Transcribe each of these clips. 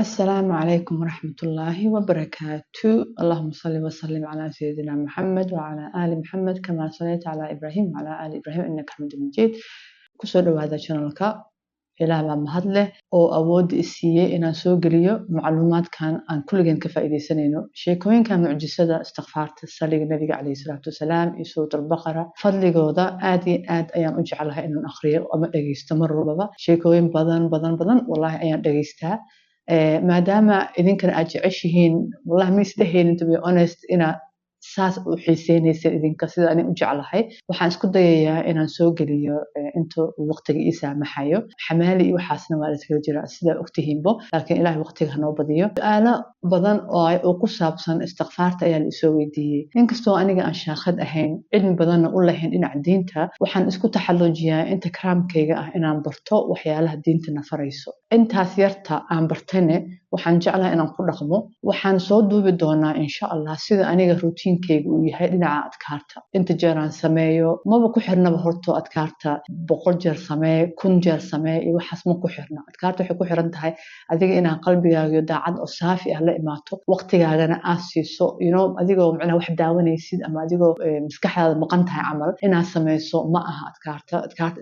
السلام عليكم ورحمة الله وبركاته. اللهم صل وسلم على سيدنا محمد وعلى آل محمد كما صليت على إبراهيم وعلى آل إبراهيم إنك حميد مجيد. kusoo dhawaada channelka ilaa baa mahad leh oo awood isiiyay inaan soo geliyo macluumaadkan aan kulligeen ka faa'iideysanayno sheekooyinka mucjisada istighfaarta saliga nabiga calayhi salaatu wasalaam iyo suuratul baqara fadligooda aad iyo aad ayaan u jeclahay inaan akhriyo ama dhageysto mar walbaba sheekooyin badan wallahi ayaan dhageystaa maadaama idinkana aad jeceshihiin wallahi ma isdhehaynin to be honest ina saas u xiiseynaysa idinka sida aan u jeclahay waxaan isku dayayaa inaan soo geliyo inta waqtiga ii saamaxayo xamaali iyo waxaasna waa la iskaga jiraa sida ogtihiinbo laakiin ilaahay waqtiga noo badiyo su'aalo badan oo ku saabsan istighfaarta ayaa la isoo weydiiyey inkastoo aniga aan shaaqad ahayn cilmi badanna u lahayn dhinaca diinta waxaan isku taxallujiyaa inta karaamkayga ah inaan barto waxyaalaha diinta na farayso intaas yarta aan bartane waxaan jeclahay inaan ku dhaqmo waxaan soo duubi doonaa insha Allah sida aniga routiinkayga uu yahay dhinaca adkaarta inta jeer aan sameeyo maba ku xirnaba horto adkaarta 100 jeer samee 1000 jeer samee iyo waxaas ma ku xirna adkaarta waxay ku xiran tahay adiga inaan qalbigaaga iyo daacad oo saafi ah la imaato waqtigaagana aad siiso adigoo macnaha wax daawanaysid ama adigoo maskaxdaada maqan tahay camal inaad sameyso ma aha adkaarta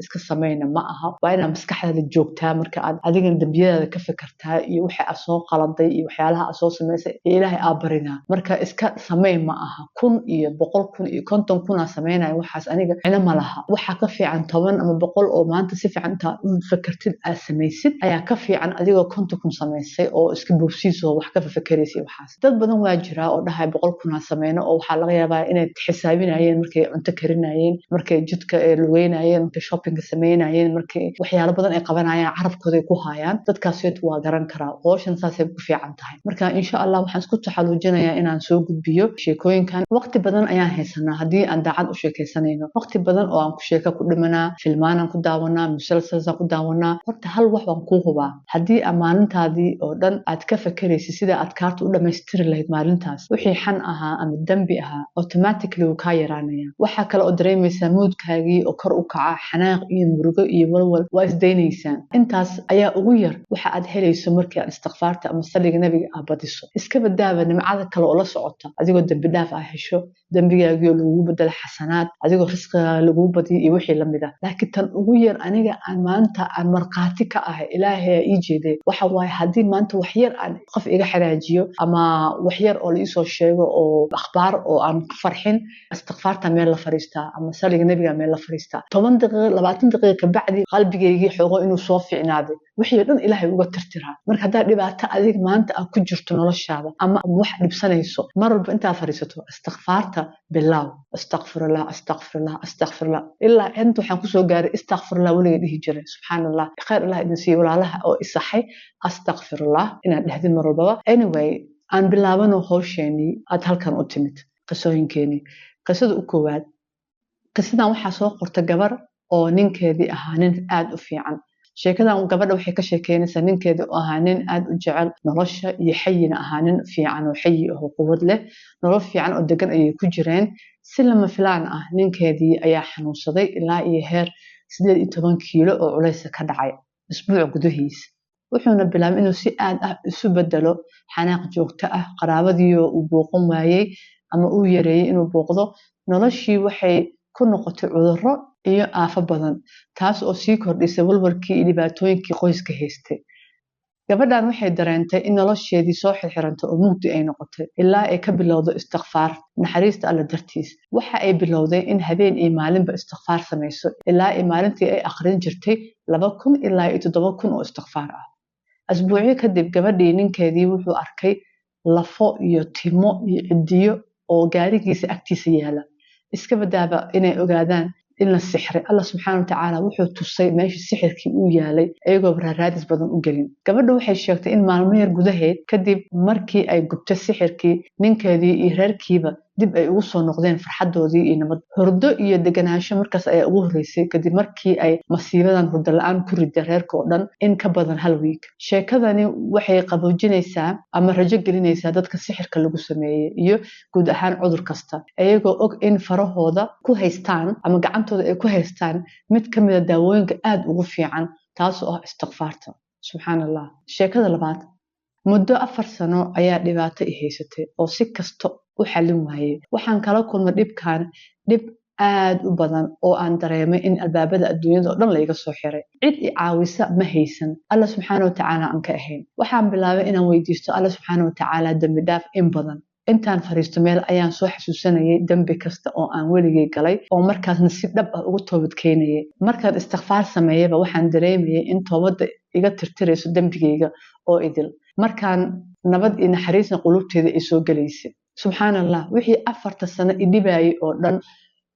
iska sameyna ma aha waa inaad maskaxdaada joogtaa marka aad adiga dambiyadaada ka fikirtaa iyo waxa aad soo qaladay iyo waxyaalaha aad soo sameysay ilaahay aad barinaa marka iska samee ma aha 1000 iyo 100,000 iyo 50,000 aad sameynaa waxaas aniga cina ma laha waxa ka fiican 10 ama 100 oo maanta si fiican inta u fikirtid aad sameysid ayaa ka fiican adigoo 50,000 sameysay oo iska boobsiiso wax ka fikiraysid waxaas dad badan waa jira oo dhahay 100,000 aad sameyno oo waxa laga yaabaa inay xisaabinayeen markay cunto karinayeen markay jidka lugeynayeen markay shopping sameynayeen markay waxyaalo badan ay qabanayaan carabkooda ku hayaan dadkaas waa garan karaa qooshan saasay ku fiican tahay marka insha Allah waxaan isku taxalluujinayaa inaan soo gudbiyo sheekooyinkan waqti badan ayaan haysanaa hadii aan daacad u sheekaysanayno waqti badan oo aan ku sheeka ku dhimanaa filmaan ku daawanaa musalsalada ku daawanaa horta hal wax waan ku hubaa hadii maalintaadii oo dhan aad ka fakaraysid sida aad kaarta u dhameystiri lahayd maalintaas wixii xan ahaa ama dambi ahaa automatically uu ka yaraanaya waxa kale oo dareemaysaa moodkaagii oo kor u kaca xanaaq iyo murugo iyo walwal waa isdaynaysaan intaas ayaa ugu yar waxa aad helayso markii aad istighfaarta ama saliga nabiga aad badiso iska badaaba nimcada kale oo la socota adigoo dambi dhaaf ah hesho dambigaagii lagu bedel xasanaad adigoo risqiga lagu badiyo iyo wixii lamid ah laakiin tan ugu yar aniga aan maanta aan marqaati ka ahay ilaahay ii jeeday waxa waay hadii maanta wax yar aan qof iga xiraajiyo ama wax yar oo la isoo sheego oo akhbaar oo aan ku farxin istighfaarta meel la fariistaa ama saliga nabiga meel la fariistaa 10 daqiiqo 20 daqiiqo ka bacdi qalbigaygii xogo inuu soo fiicnaado wixii dhan ilaahay uga tirtiraa marka hadaa dhibaato adig maanta aad ku jirto noloshaada ama wax dhibsanayso mar walba inta fariisato istighfaarta billaah astaghfirullah illa inta waxaan ku soo gaaray astaghfirullah waliga dhihi jiray subhanallah khayr allah idin siiyo walaalaha oo isaxay astaghfirullah inaan dhahdin mar walba anyway aan bilaabano hawsheeni aad halkan u timid qisooyinkeeni qisada u koowaad qisadan waxa soo qortay gabar oo ninkeedii ahaa nin aad u fiican sheekadan gabadha waxay ka sheekeynaysaa ninkeeda oo ahaa nin aad u jecel nolosha iyo xayina ahaa nin fiican oo xayi ah oo quwad leh nolol fiican oo degan ayay ku jireen si lama filaan ah ninkeedii ayaa xanuunsaday ilaa iyo heer 18 kiilo oo culays ka dhacay isbuuc gudahiisa wuxuuna bilaabay inuu si aad ah isu bedelo xanaaq joogto ah qaraabadii uu booqan waayay ama uu yareeyay inuu booqdo noloshii waxay ku noqotay cudurro iyo aafo badan taas oo sii kordhisay walwalkii iyo dhibaatooyinkii qoyska haystay gabadhan waxay dareentay in nolosheedii soo xirxirantay oo mugdi ay noqotay ilaa ay ka bilowdo istighfaar naxariista Alle dartiis waxa ay bilowday in habeen iyo maalinba istighfaar sameyso ilaa ay maalintii ay aqrin jirtay 2000 ilaa 7000 oo istighfaar ah asbuucyo kadib gabadhii ninkeedii wuxuu arkay lafo iyo timo iyo cidiyo oo gaarigiisa agtiisa yaala iska badaaba inay ogaadaan in la sixray Allah subhanahu wa ta'ala wuxuu tusay meeshii sixirkii uu yaalay ayagoo raadis badan u galin gabadhu waxay sheegtay in maalmo yar gudaheed kadib markii ay gubtay sixirkii ninkeedii iyo reerkiiba dib ay ugu soo noqdeen farxadoodii iyo nabad hurdo iyo deganaansho markaas ay ugu horeysay kadib markii ay masiibadan hurdo la'aan ku riday reerka oo dhan in ka badan hal week sheekadani waxay qaboojinaysaa ama rajo gelinaysaa dadka sixirka lagu sameeyay iyo guud ahaan cudur kasta ayagoo og in farahooda ku haystaan ama gacantooda ay ku haystaan mid kamid ah daawooyinka aad ugu fiican taas oo ah istighfaarta subhanallah sheekada labaad muddo 4 sano ayaa dhibaato i haysatay oo si kasto u xallin waayay. Waxaan kala kulmay dhib aad u badan oo aan dareemay in albaabada adduunyada oo dhan la iga soo xiray. Cid i caawisa ma haysan, Alla subxaanahu wa tacaala aan ka ahayn. Waxaan bilaabay inaan weydiisto Alla subxaanahu wa tacaala dambi dhaaf in badan. Intaan fariisto meel ayaan soo xasuusanayay dambi kasta oo aan weligay galay oo markaasna si dhab ah ugu toobad keenayay. Markaan istighfaar sameeyayba waxaan dareemayay in toobada iga tirtirayso dambigayga oo idil. Markaan nabad iyo naxariisna qulubteeda ay soo galaysay. Subxaanallah, wixii 4 sano i dhibayay oo dhan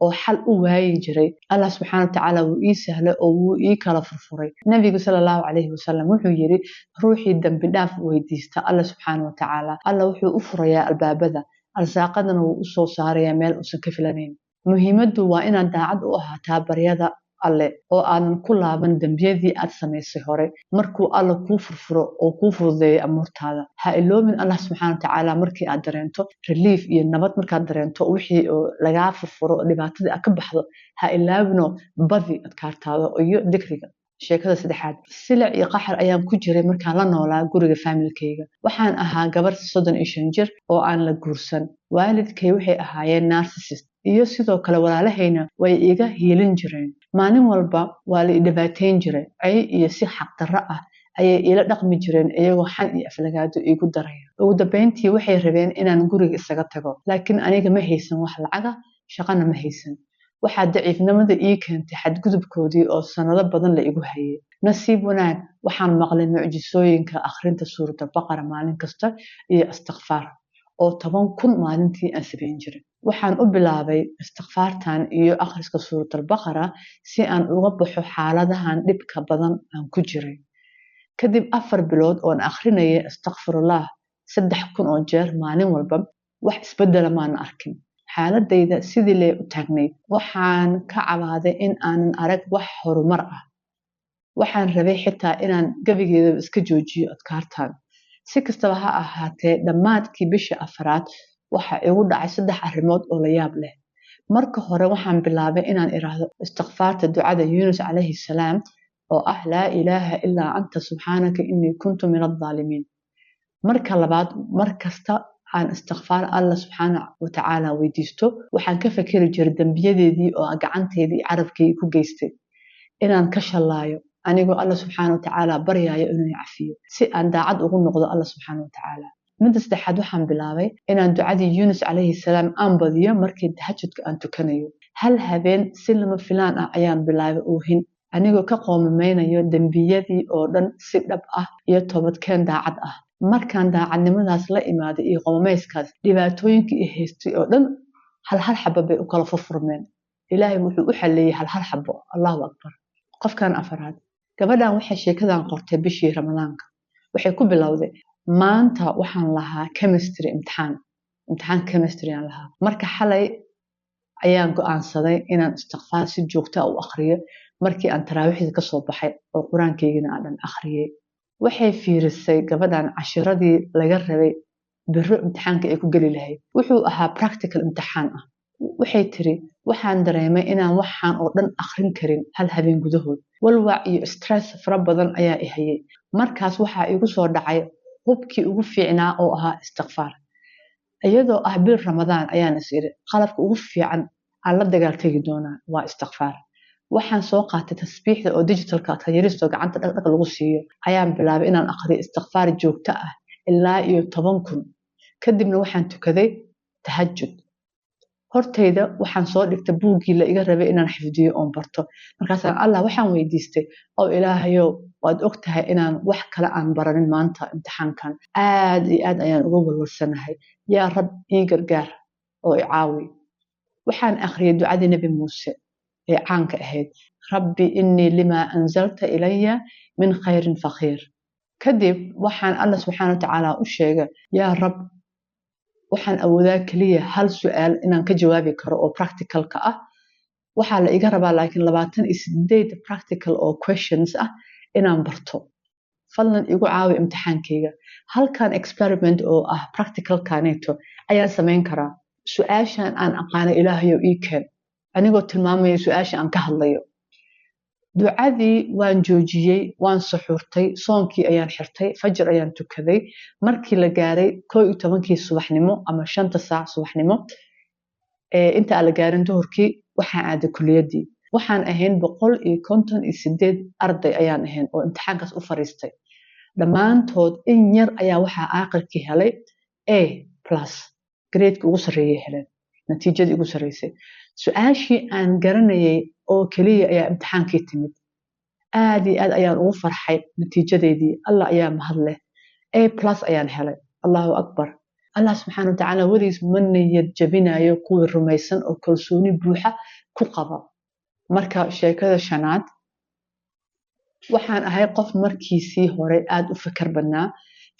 oo xal u waayi jiray, Allah subxaanahu wa tacaala wuu ii sahlay oo wuu ii kala furfuray. Nabiga sallallahu alayhi wasallam wuxuu yiri ruuxii dambi dhaaf weydiista Allah subxaanahu wa tacaala, Allah wuxuu u furayaa albaabada, arsaaqadana wuu u soo saarayaa meel uusan ka filanayn. Muhiimadu waa inaad daacad u ahaataa baryada alle oo aanan ku laaban dambiyadii aad samaysay hore. Markuu alla kuu furfuro oo kuu fududeeyo amuurtaada, ha iloobin Allah subxaanahu wa tacaala markii aad dareento relief iyo nabad markaad dareento wixii oo lagaa furfuro dhibaatadii aad ka baxdo, ha ilaawino badi adkaartaada iyo dikriga. Sheekada saddexaad, silic iyo qaxar ayaan ku jiray markaan la noolaa guriga familkayga. Waxaan ahaa gabar 35 jir oo aan la guursan. Waalidkay waxay ahaayeen narcissist iyo sidoo kale walaalahayna way iga hiilin jireen. Maalin walba waa la dhibaateyn jiray, ay iyo si xaq darro ah ayay ila dhaqmi jireen iyagoo xan iyo aflagaado igu daraya. Ugu dambeyntii waxay rabeen inaan guriga isaga tago, laakiin aniga ma haysan wax lacag ah, shaqana ma haysan. Waxaa daciifnimada ii keentay xadgudubkoodii oo sanado badan la igu hayay. Nasiib wanaag waxaan maqlay mucjisooyinka akhrinta suurada Baqara maalin kasta iyo istighfaar oo 10,000 maalintii aan sameyn jiray. Waxaan u bilaabay istighfaartan iyo akhriska suurada Baqara si aan uga baxo xaaladahan dhibka badan aan ku jiray. Kadib 4 bilood oo aan akhrinayay astaghfirullah 3,000 oo jeer maalin walba, wax isbedel ma arkin. Xaaladayda sidii lay u taagnayd. Waxaan ka cabaaday in aanan arag wax horumar ah. Waxaan rabay xitaa inaan gabigeeda iska joojiyo adkaartan. Si kastaba ha ahaatee, dhammaadkii bishii 4aad waxa igu dhacay 3 arrimood oo la yaab leh. Marka hore waxaan bilaabay inaan iraahdo istighfaarta ducada Yunus alayhi salaam oo ah laa ilaaha illaa anta subxaanaka innii kuntu minadh dhaalimiin. Marka labaad, markasta aan istighfaar Allah subxaanahu wa tacaala weydiisto, waxaan ka fakiri jiray dambiyadeedii oo gacanteedii carabkayga ku geystay. Inaan ka shalaayo anigoo Allah subxaanahu wa tacaala baryayo inuu i cafiyo si aan daacad ugu noqdo Allah subxaanahu wa tacaala. Midda saddexaad waxaan bilaabay inaan ducadii Yunus alayhi salaam aan badiyo markii tahajjudka aan tukanayo. Hal habeen si lama filaan ah ayaan bilaabay oohin anigoo ka qoomameynayo dambiyadii oo dhan si dhab ah iyo toobadkeen daacad ah. Markaan daacadnimadaas la imaaday iyo qoomameyskaas, dhibaatooyinkii i haystay oo dhan hal xabba bay u kala furfurmeen. Ilaahay wuxuu u xalleeyay hal xabbo. Allahu akbar. Qofkan afaraad, gabadhan waxay sheekadan qortay bishii Ramadaanka. Waxay ku bilowday maanta waxaan lahaa chemistry imtixaan chemistry aan lahaa. Marka xalay ayaan go'aansaday inaan istighfaar si joogto ah u akhriyo markii aan taraawiixda ka soo baxay oo quraankaygana aan akhriyay. Waxay fiirisay gabadhan cashiradii laga rabay biro imtixaanka ay ku gali lahayd. Wuxuu ahaa practical imtixaan ah. Waxay tiri waxaan dareemay inaan waxaan oo dhan akhrin karin hal habeen gudahood. Walwaac iyo stress fara badan ayaa i hayay. Markaas waxaa igu soo dhacay hubkii ugu fiicnaa oo ahaa istighfaar. Iyadoo ah bil Ramadaan ayaan is iri qalabka ugu fiican aan la dagaaltagi doonaa waa istighfaar. Waxaan soo qaatay tasbiixda oo digitalka tayaristo gacanta dhaq lagu siiyo. Ayaan bilaabay inaan akhriyo istighfaar joogto ah ilaa iyo 10,000. Kadibna waxaan tukaday tahajjud. Hortayda waxaan soo dhigtay buuggii la iga rabay inaan xifdiyo oo barto. Markaas Allah waxaan weydiistay oo Ilaahayow waad ogtahay inaan wax kale aan baranin maanta imtixaankan. Aad iyo aad ayaan uga walwalsanahay. Yaa Rab ii gargaar oo i caawi. Waxaan akhriyay ducadii Nabi Muuse ee caanka ahayd. Rabbi innii lima anzalta ilaya min khayrin fakhiir. Kadib waxaan Allah subxaanahu wa tacaala u sheegay yaa Rab waxaan awoodaa kaliya hal su'aal inaan ka jawaabi karo oo practical-ka ah. Waxaa la iga rabaa laakiin 28 practical oo questions ah inaan barto. Fadlan igu caawi imtixaankayga. Halkan experiment oo ah practical-kaaneeto ayaan samayn karaa. Su'aashan aan aqaano Ilaahayow ii keen. Anigoo tilmaamayo su'aasha aan ka hadlayo. ducadii waan joojiyey, waan suxuurtay, soonkii ayaan xirtay, fajr ayaan tukaday. Markii la gaaray 11kii subaxnimo ama 5 saac subaxnimo inta aan la gaarin duhurkii waxaan aaday kulliyadii. Waxaan ahayn 158 arday ayaan ahayn oo imtixaankaas u fariistay. Dhammaantood in yar ayaa waxaa aakhirkii helay A plus grade-ka ugu sarreeyay heleen, natiijadii ugu sarreysay. Su-aashii aan garanayay oo keliya ayaa imtixaankii timid. aad iyo aad ayaan ugu farxay natiijadeedii. Allah ayaa mahad leh. A plus ayaan helay. Allahu akbar. Allah subxaana wa tacaala wadiis ma niyad jabinayo kuwii rumaysan oo kalsooni buuxa ku qaba. Marka sheekada shanaad, waxaan ahay qof markiisii hore aad u fikir badnaa.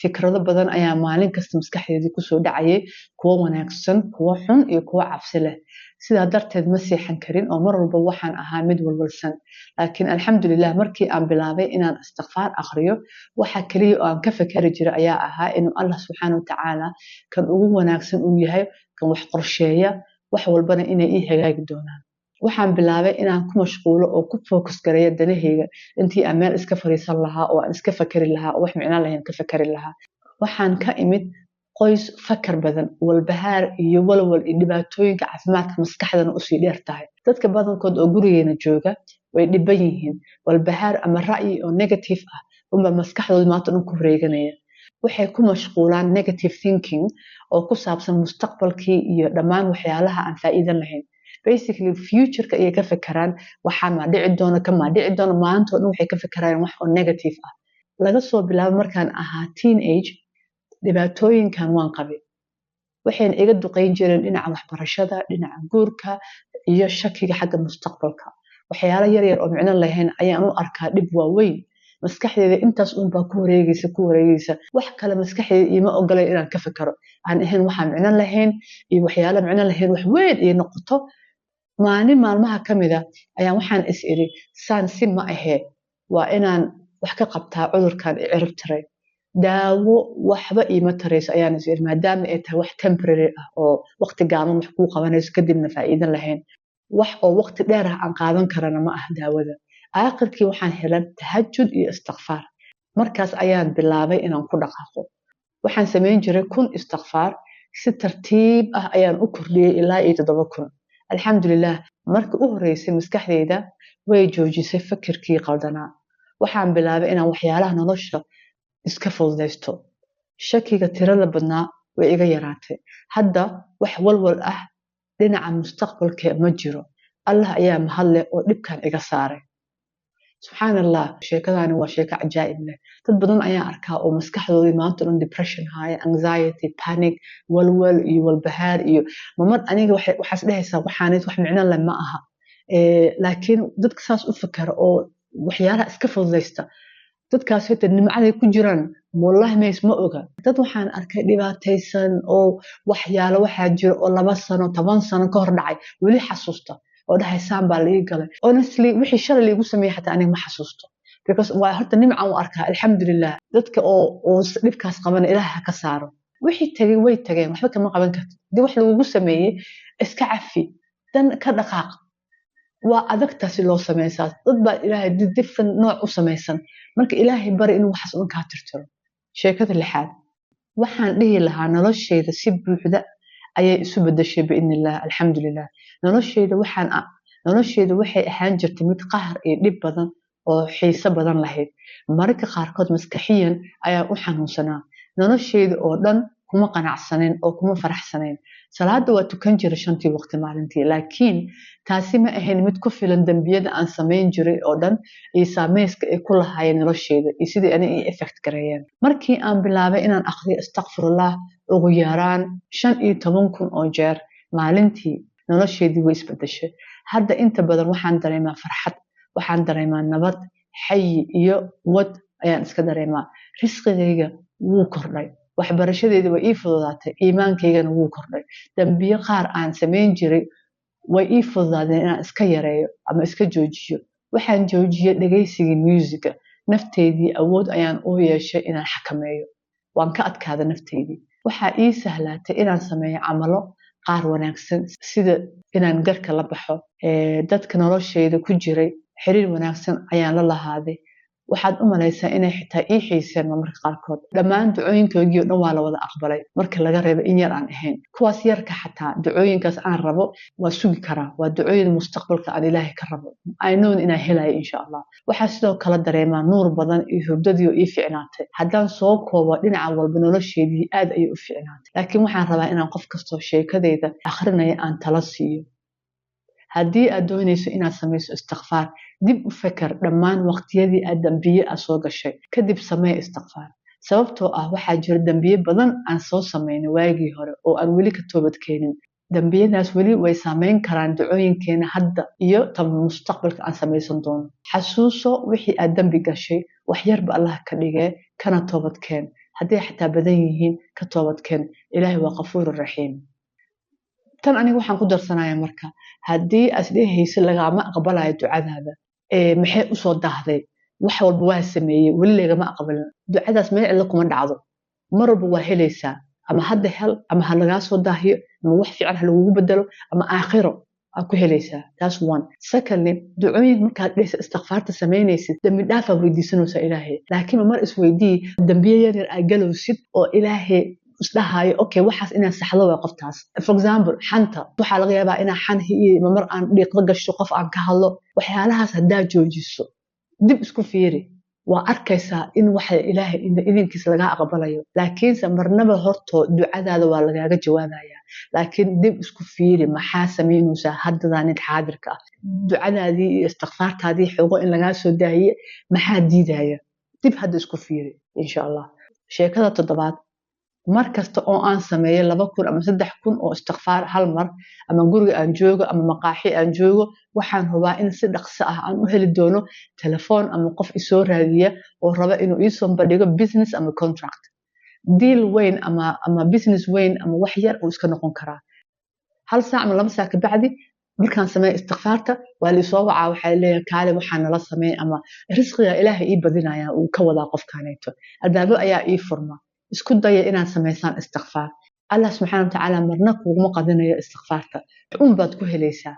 fikrado badan ayaa maalin kasta maskaxdeedii kusoo dhacayay, kuwo wanaagsan, kuwo xun iyo kuwo cabsi leh. sidaa darteed ma seexan karin oo mar walba waxaan ahaa mid walwalsan. laakiin alxamdulilah markii aan bilaabay inaan istighfaar akhriyo, waxa kaliya oo aan ka fikiri jiray ayaa ahaa inuu Allah subxaana wa tacaala kan ugu wanaagsan uu yahay, kan wax qorsheeya, wax walbana inay ii hagaagi doonaan. waxaan bilaabay inaan ku mashquulo oo ku focus gareeyo danahayga intii aan meel iska fariisan lahaa oo aan iska fakari lahaa oo wax micno lahayn ka fakari lahaa. waxaan ka imid qoys fakar badan, walbahaar iyo walwal iyo dhibaatooyinka caafimaadka maskaxdana usii dheer tahay. dadka badankood oo gurigeena jooga way dhiban yihiin, walbahaar ama ra'yi oo negative ah unba maskaxdooda maanta dhan ku wareeganaya. waxay ku mashquulaan negative thinking oo ku saabsan mustaqbalkii iyo dhammaan waxyaalaha aan faa'iido lahayn. basically future-ka ayay ka fakaraan, waxaan ma dhici doono, kama dhici doono, maanta dhan waxay ka fakaraan wax oo negative ah. laga soo bilaabo markaan ahaa teenage, dhibaatooyinkan waan qabay. waxayna iga duqeyn jireen dhinaca waxbarashada, dhinaca guurka iyo shakiga xagga mustaqbalka. waxyaalo yar yar oo micno lahayn ayaan u arkaa dhib waaweyn. maskaxdeeda intaas unbaa ku wareegaysa. wax kale maskaxdeeda iima ogolay inaan ka fakaro aan ahayn waxaan micno lahayn iyo waxyaalo micno lahayn wax weyn ay noqoto. maalin maalmaha ka mida ayaan waxaan is iri saan si ma ahee, waa inaan wax ka qabtaa cudurkan i cirib tiray. daawo waxba iima tarayso ayaan is iri, maadaama ay tahay wax temporary ah oo waqti gaaban wax kuu qabanayso kadibna faa'iido lahayn. wax oo waqti dheer ah aan qaadan karana ma ah daawada. aakhirkii waxaan helay tahajjud iyo istighfaar. markaas ayaan bilaabay inaan ku dhaqaaqo. waxaan samayn jiray 1000 istighfaar, si tartiib ah ayaan u kordhiyay ilaa 7000. alxamdulilah markii u horeysay maskaxdeyda way joojisay fikirkii qaldanaa. waxaan bilaabay inaan waxyaalaha nolosha iska fududaysto. shakiga tirada badnaa way iga yaraatay. hadda wax walwal ah dhinaca mustaqbalka ma jiro. Allah ayaa mahad leh oo dhibkan iga saaray. subxaan allah, sheekadani waa sheeko cajaa'ib leh. dad badan ayaa arkaa oo maskaxdoodii maanta dhan depression haya, anxiety, panic, walwal iyo walbahaar iyo mamar aniga waxaas dhehaysaa waxaanid wax micno leh ma aha. laakiin dadka saas u fakara oo waxyaalaha iska fududaysta, dadkaas hata nimcaday ku jiraan wallahi mays ma oga. dad waxaan arkay dhibaataysan oo waxyaalo waxaa jira oo 2 sano 10 sano ka hor dhacay weli xasuusta oo dhahay saan baa lii galay. honestly wixii shalay liigu sameeyay xataa aniga ma xasuusto, because waa horta nimcan u arkaa alxamdulilah. dadka oo dhibkaas qabana ilaaha ka saaro. wixii tagay way tageen, waxba kama qaban kartid. dib wax lagugu sameeyey iska cafi, dan ka dhaqaaq. waa adagtaasi loo samaysaa. dad baa ilaahay different nooc u samaysan. marka ilaahay bari inuu waxaas dhan kaa tirtiro. sheekada 6aad, waxaan dhihi lahaa noloshayda si buuxda ayay isu bedeshay biidnillah. alxamdulilah noloshayda waxay ahaan jirtay mid qahar iyo dhib badan oo xiiso badan lahayd. mararka qaarkood maskaxiyan ayaan u xanuunsanaa. noloshayda oo dhan kuma qanacsanayn oo kuma faraxsanayn. salaada waa tukan jiray 5 waqti maalintii, laakiin taasi ma ahayn mid ku filan dambiyada aan samayn jiray oo dhan iyo saameyska ay ku lahaayeen noloshayda iyo sidii ani ii effect gareeyeen. markii aan bilaabay inaan akhriyo astaghfirullah ugu yaraan 15,000 oo jeer maalintii, noloshaydii way isbedeshay. hadda inta badan waxaan dareemaa farxad, waxaan dareemaa nabad, xayi iyo wad ayaan iska dareemaa. risqigayga wuu kordhay, waxbarashadeeda way ii fududaatay, iimaankaygana wuu kordhay. dambiyo qaar aan samayn jiray way ii fududaadeen inaan iska yareeyo ama iska joojiyo. waxaan joojiyay dhagaysigii musiga. nafteydii awood ayaan u yeeshay inaan xakameeyo. waan ka adkaada nafteydii. waxaa ii sahlaatay inaan sameeyo camalo qaar wanaagsan, sida inaan garka la baxo. dadka noloshayda ku jiray xiriir wanaagsan ayaan la lahaaday waxaad u malaysaa inay xitaa ii xiiseen marmarka qaarkood dhammaan ducooyinkoogii oo dhan waa la wada aqbalay marka laga reebo in yar aan ahayn kuwaas yarka xataa ducooyinkaas aan rabo waa sugi karaa waa ducooyin mustaqbalka aan ilaahay ka rabo I know inaan helayo insha Allah waxaa sidoo kale dareemaa nuur badan iyo hurdadii oo ii ficnaatay haddaan soo koobo dhinaca walba nolosheedii aad ayay u ficnaatay laakiin waxaan rabaa inaan qof kastoo sheekadeyda akhrinaya aan talo siiyo haddii aad doonayso inaad samayso istighfaar dib u fakar dhammaan waqtiyadii aad dambiye aad soo gashay kadib samee istighfaar sababtoo ah waxaa jira dambiye badan aan soo samaynay waagii hore oo aan weli ka toobad keenin dambiyadaas weli way saameyn karaan ducooyinkeena hadda iyo tan mustaqbalka aan samaysan doono xasuuso wixii aad dambi gashay wax yarba Allah ka dhigee kana toobad keen haddii xataa badan yihiin ka toobad keen ilaahay waa qafuurur raxiim tan aniga waxaan ku darsanayaa marka haddii asdhehaysa lagama aqbalayo ducadaada maxay u soo daahday wax walba waa sameeyay weli lagama aqbalin ducadaas meel cilla kuma dhacdo mar walba waa helaysaa ama hadda hel ama ha lagaa soo daahiyo ama wax fiican ha lagugu bedelo ama aakhiro aad ku helaysaa taas one secondly ducooyin markaad dhehaysa istighfaarta samaynaysid dambi dhaaf aad weydiisanaysaa ilaahay laakiin mar isweydii dambiye yar yar aad galowsid oo ilaahay isdhahayo okay waxaas inaan saxdo waa qoftaas for example xanta waxa laga yaabaa inaan xan iyo mar aan dhiiqdo gasho qof aan ka hadlo waxyaalahaas hadaa joojiso dib isku fiiri waa arkaysaa in waxa ilaahay idinkiisa laga aqbalayo laakiin marnaba horto ducadaada waa lagaaga jawaabaya laakiin dib isku fiiri maxaa sameynaysaa hadda nid xaadirka ah ducadaadii iyo istighfaartaadii xogo in laga soo daahiye maxaa diidaya dib hadda isku fiiri insha Allah sheekada toddobaad mar kasta oo aan sameeyo 2,000 ama 3,000 oo istighfaar hal mar ama guriga aan joogo ama maqaaxi aan joogo waxaan hubaa in si dhaqso ah aan u heli doono telefoon ama qof isoo raadiya oo raba inuu ii soo bandhigo business ama contract deal weyn ama business weyn ama wax yar oo iska noqon karaa hal saac ama 2 saac ka bacdi markaan sameeyo istighfaarta waa la soo wacaa waxa leeyahay kaale waxaan nala sameeyay ama risqiga ilaahay ii badinaya uu ka wadaa qofkaaneeto albaabo ayaa ii furma isku daya inaan sameysaan istighfaar Allah subhanahu wa ta'ala marna kuuma qadinayo istighfaarta baad ku helaysaa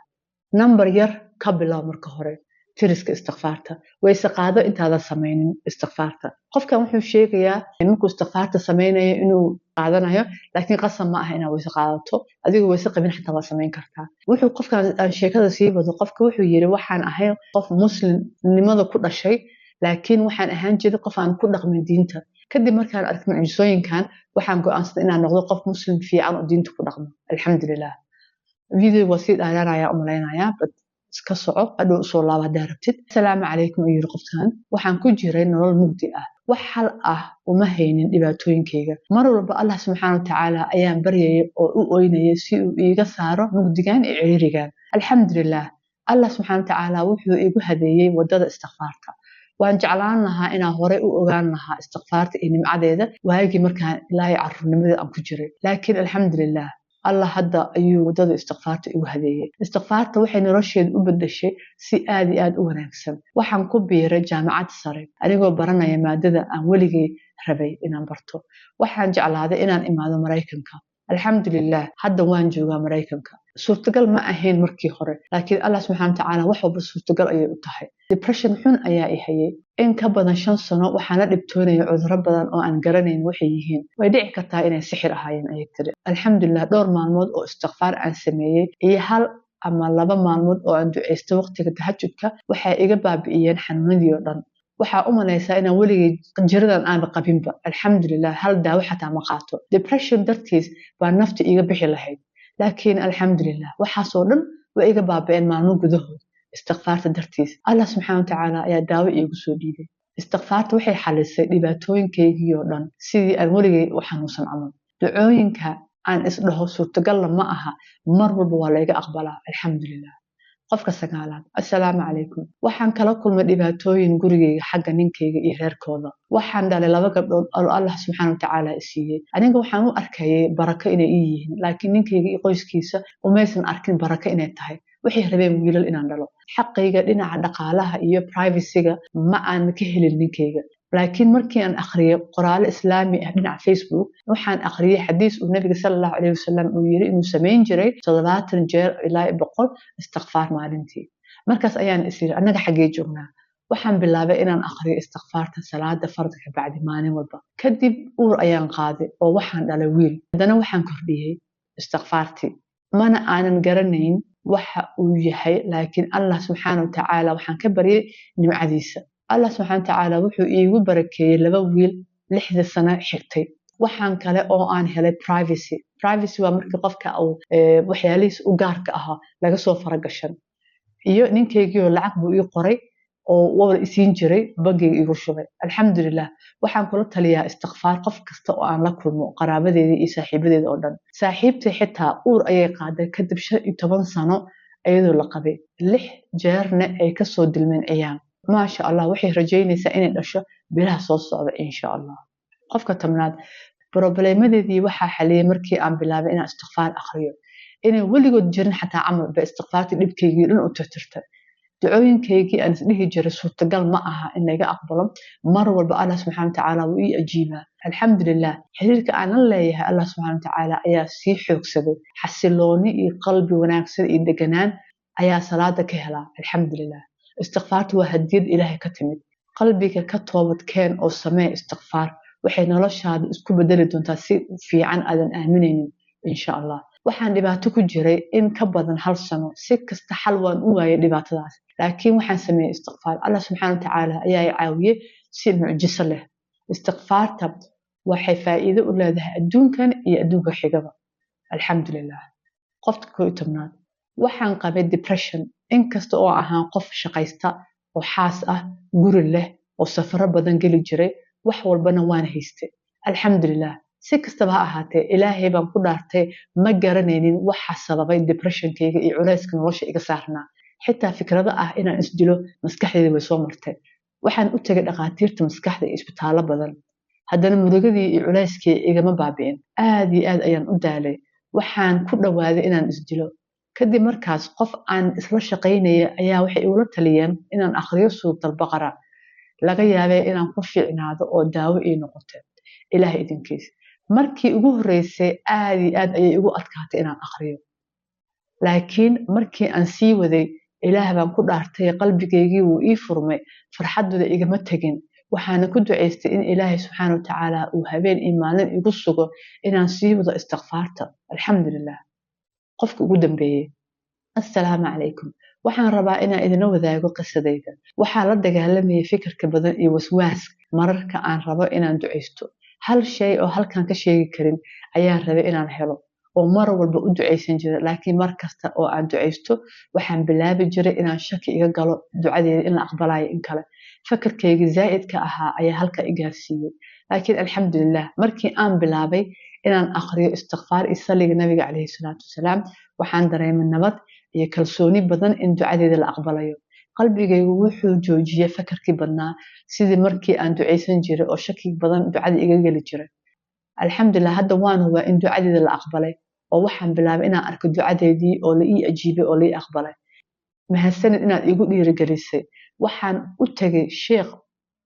number yar ka bilow marka hore tiriska istighfaarta way saqaado intaada sameynin istighfaarta qofkan wuxuu sheegayaa inuu istighfaarta sameynayo inuu qaadanayo laakiin qasam ma aha inaad way saqaadato adigu way saqabin xitaa waa sameyn kartaa wuxuu qofkan sheekada sii wado qofka wuxuu yiri waxaan ahay qof muslimnimada ku dhashay laakiin waxaan ahaan jiray qof aan ku dhaqmin diinta kadib markaan arkay mucjisooyinkan waxaan go'aansaday inaan noqdo qof muslim fiican oo diinta ku dhaqmo alxamdulillah video wasiid ayaan u maleynayaa bad iska soco adoo soo laabada rabtid assalaamu calaykum ayuu qofkan waxaan ku jiray nolol mugdi ah wax hal ah uma haynin dhibaatooyinkayga mar walba Allah subhanahu wa ta'ala ayaan baryay oo u ooynayay si uu iiga saaro mugdigan iyo ciriirigan alxamdulillah Allah subhanahu wa ta'ala wuxuu igu hadeeyay wadada istighfaarta waan jeclaan lahaa inaan hore u ogaan lahaa istighfaarta iyo nimcadeeda waagii markaan ilaahay carruurnimada aan ku jiray laakiin alxamdulillah Allah hadda ayuu wadada istighfaarta igu hadeeyay istighfaarta waxay nolosheeda u bedeshay si aad iyo aad u wanaagsan waxaan ku biiray jaamacad sare anigoo baranaya maadada aan weligay rabay inaan barto waxaan jeclaaday inaan imaado Mareykanka alxamdulillah hadda waan joogaa Mareykanka suurtagal ma ahayn markii hore laakiin Allah subhanahu wa ta'ala wax walba suurtagal ayay u tahay depression xun ayaa i hayay in ka badan 5 sano waxaan la dhibtoonay cudurro badan oo aan garanayn waxay yihiin way dhici kartaa inay sixir ahaayeen ayay tiri alxamdulillah dhowr maalmood oo istighfaar aan sameeyay iyo hal ama 2 maalmood oo aan duceysto waqtiga tahajjudka waxay iga baabi'iyeen xanuunadii oo dhan waxa u malaysaa inaan weligay jiradan aan qabinba alxamdulillah hal daawo xataa ma qaato depression dartiis baa nafta iga bixi lahayd laakiin alxamdulillah waxa soo dhan way iga baabeen maalmo gudahood istighfaarta dartiis Allah subhanahu wa ta'ala ayaa daawo iigu soo dhiibay istighfaarta waxay xalisay dhibaatooyinkaygii oo dhan sidii aan weligay u xanuunsan camal ducooyinka aan isdhaho suurtagal ma aha mar walba waa la iga aqbalaa alxamdulillah qofka sagaalaad assalaamu calaykum waxaan kala kulmay dhibaatooyin gurigeyga xagga ninkeyga iyo reerkooda waxaan dhalay 2 gabdhood oo Allah subhanahu wa ta'ala siiyay aniga waxaan u arkayay barako inay yihiin laakiin ninkeyga iyo qoyskiisa umaysan arkin barako inay tahay waxay rabeen wiilal inaan dhalo xaqayga dhinaca dhaqaalaha iyo privacy-ga ma aan ka helin ninkeyga laakiin markii aan akhriyay qoraal islaami ah dhinaca Facebook waxaan akhriyay xadiis uu nabiga sallallahu alayhi wasallam uu yiri inuu sameyn jiray 70 jeer ilaa 100 istighfaar maalintii markaas ayaan isiri annaga xagee joognaa waxaan bilaabay inaan akhriyo istighfaarta salaada fardka bacdi maalin walba kadib uur ayaan qaaday oo waxaan dhalay wiil haddana waxaan kordhiyey istighfaartii mana aanan garanayn waxa uu yahay laakiin Allah subxaanahu wa tacaala waxaan ka baryay nimcadiisa Allah subxaanahu wa tacaala wuxuu iigu barakeeyey 2 wiil 6 sano xigtay waxaan kale oo aan helay privacy waa markii qofka uu waxyaalihiis u gaarka ahaa laga soo faragashan iyo ninkeygii oo lacag buu ii qoray oo wada isiin jiray bangiga igu shubay alxamdulillah waxaan kula taliyaa istighfaar qof kasta oo aan la kulmo qaraabadeedii iyo saaxiibadeeda oo dhan saaxiibtay xitaa uur ayay qaaday kadib 15 sano iyadoo la qabay 6 jeerna ay ka soo dilmeen ciyaan maasha Allah waxay rajaynaysaa inay dhasho bilaha soo socda insha Allah qofka tamnaad problemadeedii waxaa xaliyay markii aan bilaabay inaan istighfaar akhriyo inay weligood jirin xataa camal ba istighfaartii dhibkaygii dhan u tirtirtay ducooyinkaygii aan isdhihi jiray suurtagal ma aha in laga aqbalo mar walba Allah subxaanahu wa tacaala wuu ii ajiibaa alxamdulillah xiriirka aan la leeyahay Allah subxaanahu wa tacaala ayaa sii xoogsaday xasilooni iyo qalbi wanaagsan iyo deganaan ayaa salaada ka helaa alxamdulillah istighfaartu waa hadiyad ilaahay ka timid qalbiga ka toobad keen oo samee istighfaar waxay noloshaada isku bedeli doontaa si fiican aadan aaminaynin insha Allah waxaan dhibaato ku jiray in ka badan 1 sano si kasta xal waan u waayay dhibaatadaas laakiin waxaan sameeyay istighfaar Allah subxaanahu wa tacaala ayaa i caawiyay si mucjiso leh istighfaarta waxay faa'iido u leedahay adduunkan iyo adduunka xigaba alxamdulillah qofka ku tobnaad waxaan qabay depression inkasta oo ahaan qof shaqaysta oo xaas ah guri leh oo safaro badan gali jiray wax walbana waan haystay alxamdulillah si kastaba ha ahaatee ilaahay baan ku dhaartay ma garanaynin waxa sababay depressionkayga iyo culayska nolosha iga saarnaa xitaa fikrado ah inaan isdilo maskaxdayda way soo martay waxaan u tagay dhaqaatiirta maskaxda iyo isbitaallo badan haddana murugadii iyo culayskii igama baabi'in aad iyo aad ayaan u daalay waxaan ku dhawaaday inaan isdilo kadib markaas qof aan isla shaqaynaya ayaa waxay igula taliyeen inaan akhriyo suuratul baqara laga yaabay inaan ku fiicnaado oo daawo ii noqoto ilaahay idinkiis markii ugu horeysay aad iyo aad ayay igu adkaatay inaan akhriyo laakiin markii aan sii waday ilaah baan ku dhaartay qalbigaygii wuu ii furmay farxadooda igama tagin waxaana ku duceystay in ilaahay subxaanahu wa tacaala uu habeen iyo maalin igu sugo inaan sii wado istighfaarta alxamdulillah qofka ugu dambeeyay assalaamu calaykum waxaan rabaa inaan idina wadaago qisadayda waxaa la dagaalamayay fikirka badan iyo waswaas mararka aan rabo inaan duceysto hal shay oo halkan ka sheegi karin ayaan rabay inaan helo oo mar walba u duceysan jiray laakiin mar kasta oo aan duceysto waxaan bilaabi jiray inaan shaki iga galo ducadeeda in la aqbalayo in kale fikirkayga zaa'idka ahaa ayaa halka i gaarsiiyey laakiin alxamdulillah markii aan bilaabay inaan akhriyo istighfaar iyo saliga nabiga calayhi salaatu wasalaam waxaan dareemay nabad iyo kalsooni badan in ducadeeda la aqbalayo qalbigaygu wuxuu joojiyay fikirkii badnaa sidii markii aan duceysan jiray oo shaki badan ducada iga geli jiray alxamdulillah hadda waan hubaa in ducadeeda la aqbalay oo waxaan bilaabay inaan arko ducadeedii oo la ii ajiibay oo la ii aqbalay mahadsanid inaad igu dhiirigelisay waxaan u tagay sheekh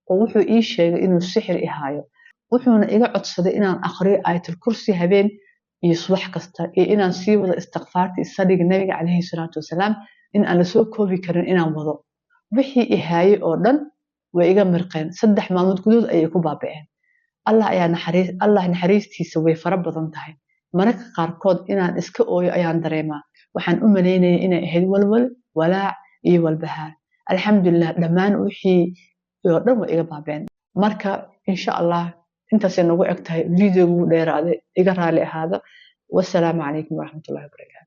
oo wuxuu ii sheegay inuu sixir i haayo wuxuuna iga codsaday inaan akhriyo aayatul kursi habeen iyo subax kasta iyo inaan sii wado istighfaarta saliga nabiga calayhi salaatu wasalaam in aan la soo koobi karin inaan wado wixii i haayay oo dhan way iga mirqeen 3 maalmood gudood ayay ku baaba'een Allah naxariistiisa way fara badan tahay mararka qaarkood inaan iska ooyo ayaan dareemaa waxaan u maleynayay inay ahayd walwal walaac iyo walbahaar alxamdulillah dhammaan wixii oo dhan way iga baaba'een marka insha Allah intaasay nagu eg tahay videogu dheeraaday iga raali ahaada wassalaamu calaykum waraxmatullaahi wabarakaatuh